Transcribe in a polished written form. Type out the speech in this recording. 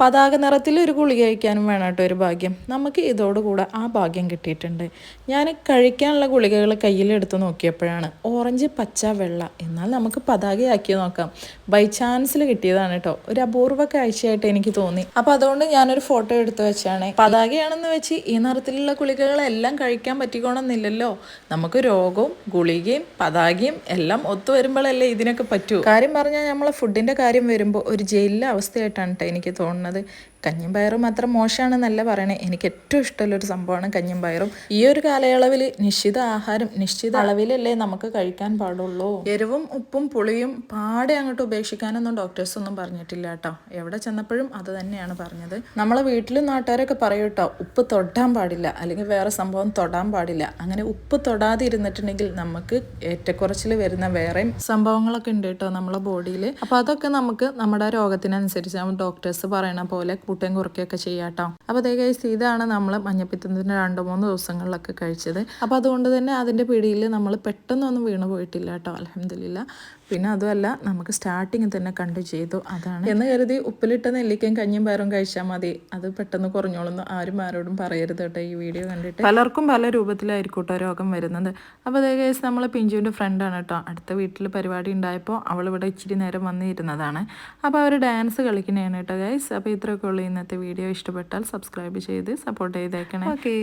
പതാക നിറത്തിൽ ഒരു ഗുളിക കഴിക്കാനും വേണം കേട്ടോ ഒരു ഭാഗ്യം. നമുക്ക് ഇതോടുകൂടെ ആ ഭാഗ്യം കിട്ടിയിട്ടുണ്ട്. ഞാൻ കഴിക്കാനുള്ള ഗുളികകൾ കയ്യിലെടുത്ത് നോക്കിയപ്പോഴാണ് ഓറഞ്ച്, പച്ച, വെള്ള. എന്നാൽ നമുക്ക് പതാകയാക്കി നോക്കാം. ബൈ ചാൻസിൽ കിട്ടിയതാണ് കേട്ടോ. ഒരു അപൂർവ കാഴ്ചയായിട്ട് എനിക്ക് തോന്നി. അപ്പോൾ അതുകൊണ്ട് ഞാനൊരു ഫോട്ടോ എടുത്ത് വെച്ചാണ്. പതാകയാണെന്ന് വെച്ച് ഈ നിറത്തിലുള്ള ഗുളികകളെല്ലാം കഴിക്കാൻ പറ്റിക്കോണമെന്നില്ലല്ലോ. നമുക്ക് രോഗവും ഗുളികയും പതാകയും എല്ലാം ഒത്തു വരുമ്പോഴല്ലേ ഇതിനൊക്കെ പറ്റൂ. കാര്യം പറഞ്ഞാൽ നമ്മളെ ഫുഡിൻ്റെ കാര്യം വരുമ്പോൾ ഒരു ജയിലിലെ അവസ്ഥയായിട്ടാണ് കേട്ടോ എനിക്ക് തോന്നുന്നത്. കഞ്ഞിയും പയറും അത്ര മോശമാണെന്നല്ല പറയണേ. എനിക്ക് ഏറ്റവും ഇഷ്ടമുള്ളൊരു സംഭവമാണ് കഞ്ഞിയും പയറും. ഈ ഒരു കാലയളവിൽ നിശ്ചിത ആഹാരം നിശ്ചിത അളവിലല്ലേ നമുക്ക് കഴിക്കാൻ പാടുള്ളൂ. എരിവും ഉപ്പും പുളിയും പാടെ അങ്ങോട്ട് ഉപേക്ഷിക്കാനൊന്നും ഡോക്ടേഴ്സ് ഒന്നും പറഞ്ഞിട്ടില്ല കേട്ടോ. എവിടെ ചെന്നപ്പോഴും അത് തന്നെയാണ് പറഞ്ഞത്. നമ്മളെ വീട്ടിലും നാട്ടുകാരൊക്കെ പറയും കേട്ടോ, ഉപ്പ് തൊടാൻ പാടില്ല, അല്ലെങ്കിൽ വേറെ സംഭവം തൊടാൻ പാടില്ല. അങ്ങനെ ഉപ്പ് തൊടാതെ ഇരുന്നിട്ടുണ്ടെങ്കിൽ നമുക്ക് ഏറ്റക്കുറച്ചിൽ വരുന്ന വേറെയും സംഭവങ്ങളൊക്കെ ഉണ്ട് കേട്ടോ നമ്മളെ ബോഡിയിൽ. അപ്പോൾ അതൊക്കെ നമുക്ക് നമ്മുടെ രോഗത്തിനനുസരിച്ച് ഡോക്ടേഴ്സ് പറയണ പോലെ കൂട്ടയും കുറുക്കുകയൊക്കെ ചെയ്യാട്ടോ. അപ്പോൾ അതേ കേസ് ഇതാണ് നമ്മൾ മഞ്ഞപ്പിത്തത്തിന് 2-3 ദിവസങ്ങളിലൊക്കെ കഴിച്ചത്. അപ്പോൾ അതുകൊണ്ട് തന്നെ അതിൻ്റെ പിടിയിൽ നമ്മൾ പെട്ടെന്നൊന്നും വീണ് പോയിട്ടില്ല കേട്ടോ, അൽഹംദുലില്ലാ. പിന്നെ അതുമല്ല, നമുക്ക് സ്റ്റാർട്ടിങ് തന്നെ കണ്ടു ചെയ്തു. അതാണ് എന്ന് കരുതി ഉപ്പിലിട്ട നെല്ലിക്കയും കഞ്ഞിയും പയറും കഴിച്ചാൽ മതി, അത് പെട്ടെന്ന് കുറഞ്ഞോളൊന്നും ആരോടും പറയരുത് കേട്ടോ. ഈ വീഡിയോ കണ്ടിട്ട് പലർക്കും പല രൂപത്തിലായിരിക്കും കേട്ടോ രോഗം വരുന്നത്. അപ്പോൾ അതേ കേസ് നമ്മൾ പിഞ്ചുവിൻ്റെ ഫ്രണ്ടാണ് കേട്ടോ. അടുത്ത വീട്ടിൽ പരിപാടി ഉണ്ടായപ്പോൾ അവളിവിടെ ഇച്ചിരി നേരം വന്നിരുന്നതാണ്. അപ്പോൾ അവർ ഡാൻസ് കളിക്കുന്നതാണ് കേട്ടോ ഗൈസ്. അപ്പോൾ ഇത്രയൊക്കെ ഉള്ളൂ ഇന്നത്തെ വീഡിയോ. ഇഷ്ടപ്പെട്ടാൽ സബ്സ്ക്രൈബ് ചെയ്ത് സപ്പോർട്ട് ചെയ്തേക്കണേ. ഓക്കെ.